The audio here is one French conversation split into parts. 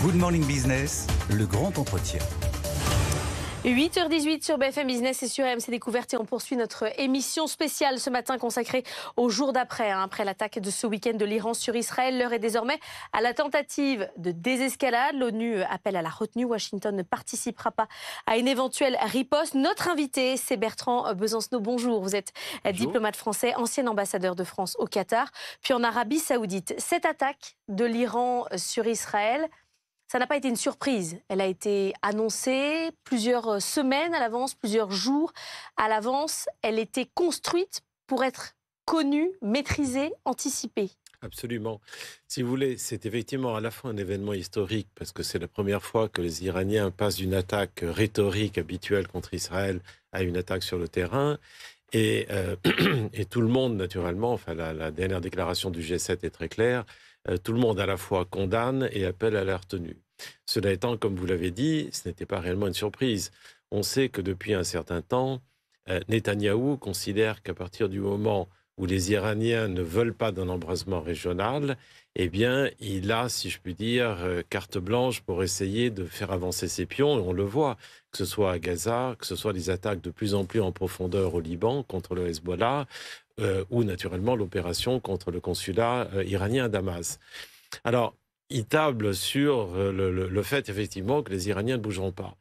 Good Morning Business, le grand entretien. 8h18 sur BFM Business et sur RMC Découverte, et on poursuit notre émission spéciale ce matin consacrée au jour d'après, après l'attaque de ce week-end de l'Iran sur Israël. L'heure est désormais à la tentative de désescalade. L'ONU appelle à la retenue. Washington ne participera pas à une éventuelle riposte. Notre invité, c'est Bertrand Besancenot. Bonjour, vous êtes diplomate français, ancien ambassadeur de France au Qatar, puis en Arabie Saoudite. Cette attaque de l'Iran sur Israël, ça n'a pas été une surprise. Elle a été annoncée plusieurs semaines à l'avance, plusieurs jours à l'avance. Elle était construite pour être connue, maîtrisée, anticipée. Absolument. Si vous voulez, c'est effectivement à la fois un événement historique, parce que c'est la première fois que les Iraniens passent d'une attaque rhétorique habituelle contre Israël à une attaque sur le terrain. Et tout le monde, naturellement, enfin la dernière déclaration du G7 est très claire, tout le monde à la fois condamne et appelle à la retenue. Cela étant, comme vous l'avez dit, ce n'était pas réellement une surprise. On sait que depuis un certain temps, Netanyahou considère qu'à partir du moment où les Iraniens ne veulent pas d'un embrasement régional, eh bien, il a, si je puis dire, carte blanche pour essayer de faire avancer ses pions. Et on le voit, que ce soit à Gaza, que ce soit les attaques de plus en plus en profondeur au Liban contre le Hezbollah, ou naturellement l'opération contre le consulat iranien à Damas. Alors, il table sur le fait, effectivement, que les Iraniens ne bougeront pas.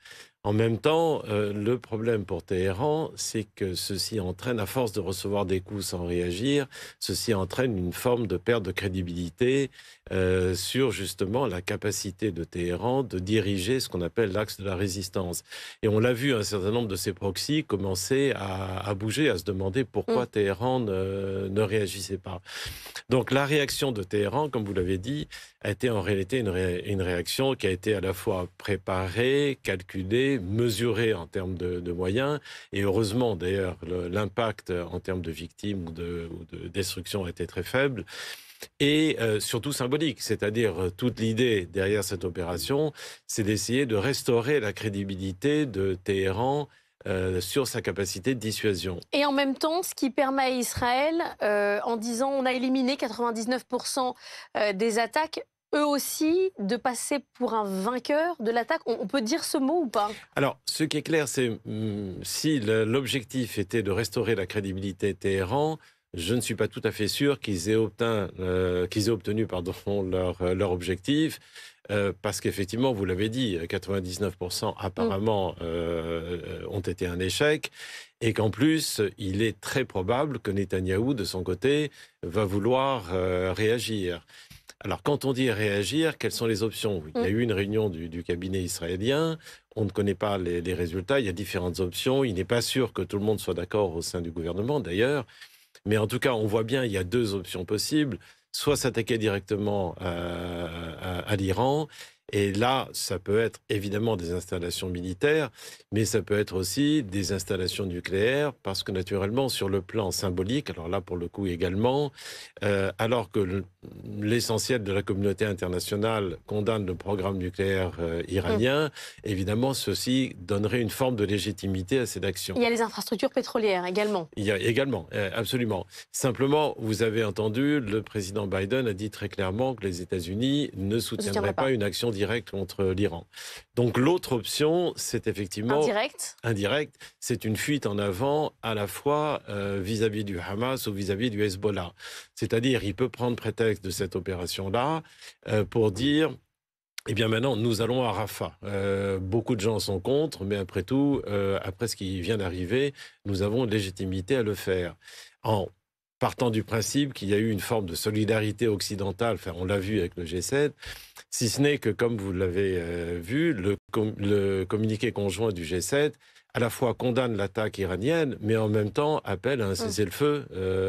En même temps, le problème pour Téhéran, c'est que ceci entraîne, à force de recevoir des coups sans réagir, ceci entraîne une forme de perte de crédibilité sur justement la capacité de Téhéran de diriger ce qu'on appelle l'axe de la résistance. Et on l'a vu, un certain nombre de ses proxys commencer à bouger, à se demander pourquoi Téhéran ne réagissait pas. Donc la réaction de Téhéran, comme vous l'avez dit, a été en réalité une réaction qui a été à la fois préparée, calculée, mesurée en termes de moyens. Et heureusement, d'ailleurs, l'impact en termes de victimes ou de destruction a été très faible. Et surtout symbolique, c'est-à-dire toute l'idée derrière cette opération, c'est d'essayer de restaurer la crédibilité de Téhéran sur sa capacité de dissuasion. Et en même temps, ce qui permet à Israël, en disant on a éliminé 99% des attaques, eux aussi, de passer pour un vainqueur de l'attaque. On peut dire ce mot ou pas? Alors, ce qui est clair, c'est si l'objectif était de restaurer la crédibilité de Téhéran, je ne suis pas tout à fait sûr qu'ils aient obtenu leur objectif, parce qu'effectivement, vous l'avez dit, 99% apparemment ont été un échec, et qu'en plus, il est très probable que Netanyahou, de son côté, va vouloir réagir. Alors, quand on dit réagir, quelles sont les options? Il y a eu une réunion du cabinet israélien, on ne connaît pas les résultats, il y a différentes options, il n'est pas sûr que tout le monde soit d'accord au sein du gouvernement, d'ailleurs. Mais en tout cas, on voit bien, il y a deux options possibles. Soit s'attaquer directement à l'Iran, et là, ça peut être évidemment des installations militaires, mais ça peut être aussi des installations nucléaires, parce que naturellement, sur le plan symbolique, alors là, pour le coup également, alors que l'essentiel de la communauté internationale condamne le programme nucléaire iranien, évidemment, ceci donnerait une forme de légitimité à cette action. Il y a les infrastructures pétrolières également. Il y a également, absolument. Simplement, vous avez entendu, le président Biden a dit très clairement que les États-Unis ne soutiendraient pas une action directe contre l'Iran. Donc l'autre option, c'est effectivement... Indirect, c'est une fuite en avant à la fois vis-à-vis du Hamas ou vis-à-vis du Hezbollah. C'est-à-dire, il peut prendre prétexte de cette opération-là pour dire... Eh bien maintenant, nous allons à Rafah. Beaucoup de gens sont contre, mais après tout, après ce qui vient d'arriver, nous avons une légitimité à le faire. En partant du principe qu'il y a eu une forme de solidarité occidentale, enfin on l'a vu avec le G7, si ce n'est que, comme vous l'avez vu, le communiqué conjoint du G7 à la fois condamne l'attaque iranienne, mais en même temps appelle à un cessez-le-feu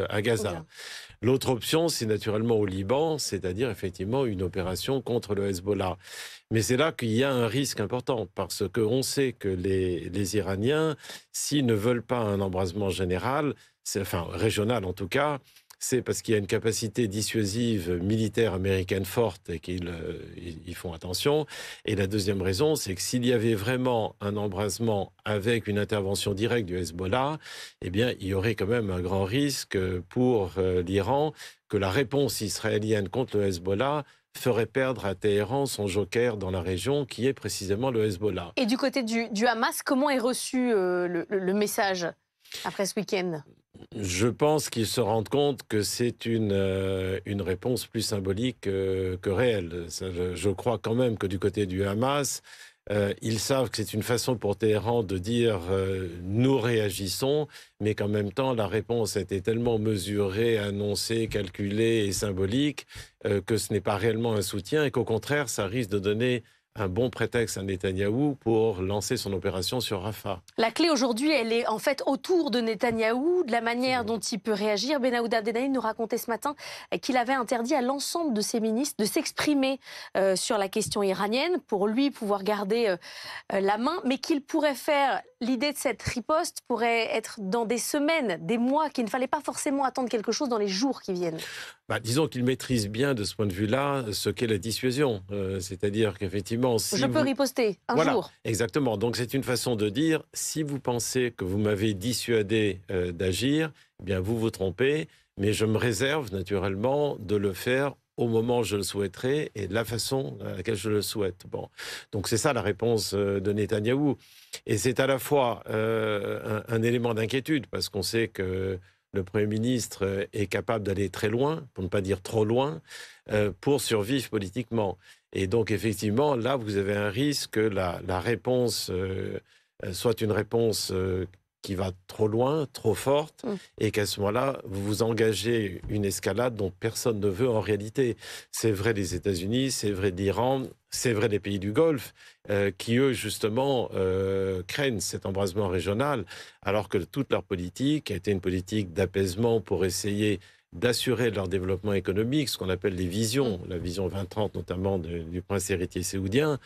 à Gaza. L'autre option, c'est naturellement au Liban, c'est-à-dire effectivement une opération contre le Hezbollah. Mais c'est là qu'il y a un risque important, parce qu'on sait que les Iraniens, s'ils ne veulent pas un embrasement général, enfin régional en tout cas, c'est parce qu'il y a une capacité dissuasive militaire américaine forte et qu'ils font attention. Et la deuxième raison, c'est que s'il y avait vraiment un embrasement avec une intervention directe du Hezbollah, eh bien, il y aurait quand même un grand risque pour l'Iran que la réponse israélienne contre le Hezbollah ferait perdre à Téhéran son joker dans la région, qui est précisément le Hezbollah. Et du côté du Hamas, comment est reçu le message après ce week-end? Je pense qu'ils se rendent compte que c'est une réponse plus symbolique que réelle. Je crois quand même que du côté du Hamas, ils savent que c'est une façon pour Téhéran de dire nous réagissons, mais qu'en même temps, la réponse a été tellement mesurée, annoncée, calculée et symbolique que ce n'est pas réellement un soutien et qu'au contraire, ça risque de donner un bon prétexte à Netanyahou pour lancer son opération sur Rafah. La clé aujourd'hui, elle est en fait autour de Netanyahou, de la manière dont il peut réagir. Ben Aouda Abdelnaïm nous racontait ce matin qu'il avait interdit à l'ensemble de ses ministres de s'exprimer sur la question iranienne pour lui pouvoir garder la main, mais qu'il pourrait faire, l'idée de cette riposte pourrait être dans des semaines, des mois, qu'il ne fallait pas forcément attendre quelque chose dans les jours qui viennent. Disons qu'il maîtrise bien de ce point de vue-là ce qu'est la dissuasion. C'est-à-dire qu'effectivement... Je peux riposter un jour. Exactement. Donc c'est une façon de dire, si vous pensez que vous m'avez dissuadé d'agir, eh bien vous vous trompez, mais je me réserve naturellement de le faire au moment où je le souhaiterai et de la façon à laquelle je le souhaite. Bon. Donc c'est ça la réponse de Netanyahou. Et c'est à la fois un élément d'inquiétude, parce qu'on sait que le Premier ministre est capable d'aller très loin, pour ne pas dire trop loin, pour survivre politiquement. Et donc, effectivement, là, vous avez un risque que la réponse soit une réponse qui va trop loin, trop forte, et qu'à ce moment-là, vous vous engagez une escalade dont personne ne veut en réalité. C'est vrai des États-Unis, c'est vrai de l'Iran, c'est vrai des pays du Golfe, qui, eux, justement, craignent cet embrasement régional, alors que toute leur politique a été une politique d'apaisement pour essayer d'assurer leur développement économique, ce qu'on appelle les visions, la vision 2030 notamment du prince héritier saoudien.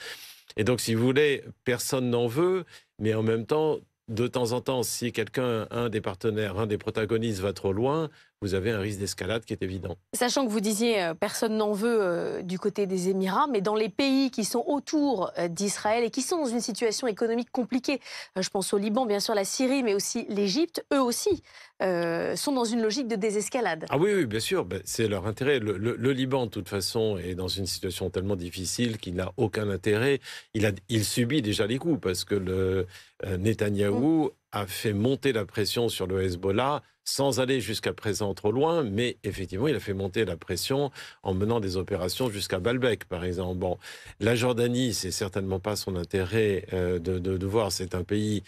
Et donc, si vous voulez, personne n'en veut, mais en même temps, de temps en temps, si quelqu'un, un des partenaires, un des protagonistes va trop loin, vous avez un risque d'escalade qui est évident. Sachant que vous disiez personne n'en veut du côté des Émirats, mais dans les pays qui sont autour d'Israël et qui sont dans une situation économique compliquée, je pense au Liban, bien sûr la Syrie, mais aussi l'Égypte, eux aussi sont dans une logique de désescalade. Ah oui, bien sûr, c'est leur intérêt. Le Liban, de toute façon, est dans une situation tellement difficile qu'il n'a aucun intérêt. Il subit déjà les coups, parce que Netanyahou a fait monter la pression sur le Hezbollah sans aller jusqu'à présent trop loin, mais effectivement, il a fait monter la pression en menant des opérations jusqu'à Baalbek, par exemple. Bon, la Jordanie, c'est certainement pas son intérêt de voir, c'est un pays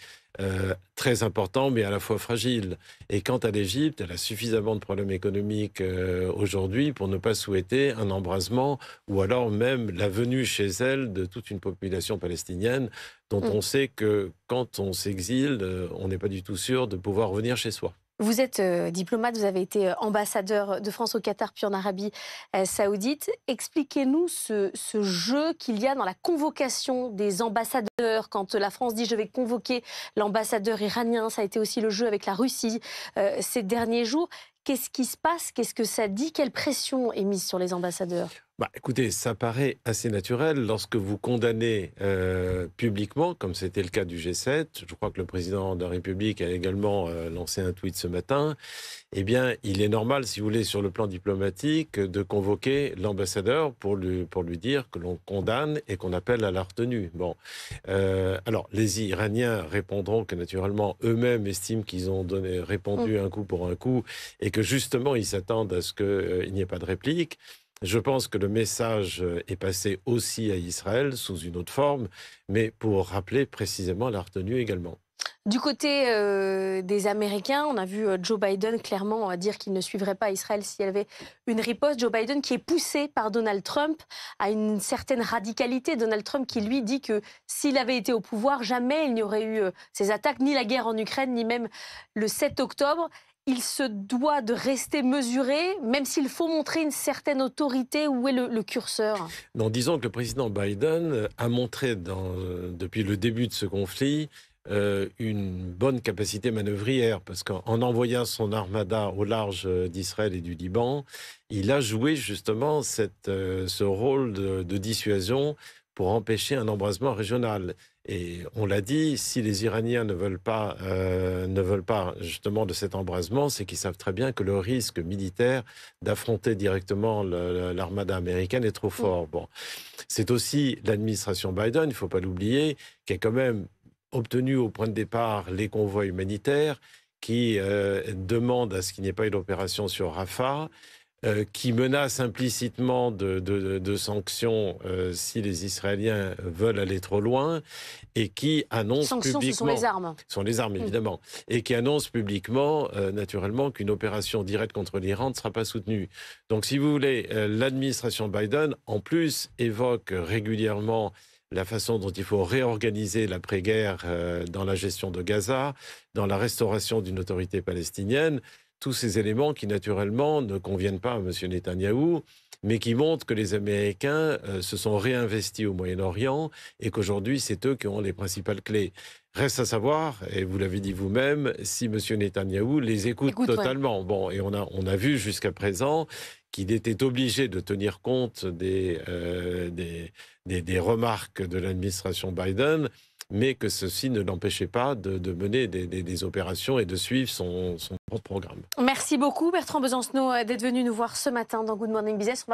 très important, mais à la fois fragile. Et quant à l'Égypte, elle a suffisamment de problèmes économiques aujourd'hui pour ne pas souhaiter un embrasement ou alors même la venue chez elle de toute une population palestinienne dont on sait que quand on s'exile, on n'est pas du tout sûr de pouvoir revenir chez soi. Vous êtes diplomate, vous avez été ambassadeur de France au Qatar puis en Arabie Saoudite. Expliquez-nous ce jeu qu'il y a dans la convocation des ambassadeurs. Quand la France dit « je vais convoquer l'ambassadeur iranien », ça a été aussi le jeu avec la Russie ces derniers jours. Qu'est-ce qui se passe? Qu'est-ce que ça dit? Quelle pression est mise sur les ambassadeurs? Écoutez, ça paraît assez naturel lorsque vous condamnez publiquement, comme c'était le cas du G7. Je crois que le président de la République a également lancé un tweet ce matin. Eh bien, il est normal, si vous voulez, sur le plan diplomatique, de convoquer l'ambassadeur pour lui dire que l'on condamne et qu'on appelle à la retenue. Bon, alors, les Iraniens répondront que, naturellement, eux-mêmes estiment qu'ils ont répondu un coup pour un coup et que, justement, ils s'attendent à ce qu'il n'y ait pas de réplique. Je pense que le message est passé aussi à Israël sous une autre forme, mais pour rappeler précisément la retenue également. Du côté des Américains, on a vu Joe Biden clairement dire qu'il ne suivrait pas Israël s'il y avait une riposte. Joe Biden qui est poussé par Donald Trump à une certaine radicalité. Donald Trump qui lui dit que s'il avait été au pouvoir, jamais il n'y aurait eu ces attaques, ni la guerre en Ukraine, ni même le 7 octobre. Il se doit de rester mesuré, même s'il faut montrer une certaine autorité. Où est le curseur? Non, disons que le président Biden a montré depuis le début de ce conflit une bonne capacité manœuvrière, parce qu'en envoyant son armada au large d'Israël et du Liban, il a joué justement ce rôle de dissuasion pour empêcher un embrasement régional. Et on l'a dit, si les Iraniens ne veulent pas justement de cet embrasement, c'est qu'ils savent très bien que le risque militaire d'affronter directement l'armada américaine est trop fort. Bon, c'est aussi l'administration Biden, il ne faut pas l'oublier, qui a quand même obtenu au point de départ les convois humanitaires, qui demande à ce qu'il n'y ait pas eu d'opération sur Rafah, qui menace implicitement de sanctions si les Israéliens veulent aller trop loin, et qui annonce sanctions, publiquement... ce sont les armes. Ce sont les armes, évidemment. Et qui annonce publiquement, naturellement, qu'une opération directe contre l'Iran ne sera pas soutenue. Donc, si vous voulez, l'administration Biden, en plus, évoque régulièrement la façon dont il faut réorganiser l'après-guerre dans la gestion de Gaza, dans la restauration d'une autorité palestinienne, tous ces éléments qui, naturellement, ne conviennent pas à M. Netanyahou, mais qui montrent que les Américains se sont réinvestis au Moyen-Orient et qu'aujourd'hui, c'est eux qui ont les principales clés. Reste à savoir, et vous l'avez dit vous-même, si M. Netanyahou les écoute totalement. Ouais. Bon, et on a vu jusqu'à présent qu'il était obligé de tenir compte des remarques de l'administration Biden, mais que ceci ne l'empêchait pas de mener des opérations et de suivre son propre programme. Merci beaucoup Bertrand Besancenot d'être venu nous voir ce matin dans Good Morning Business.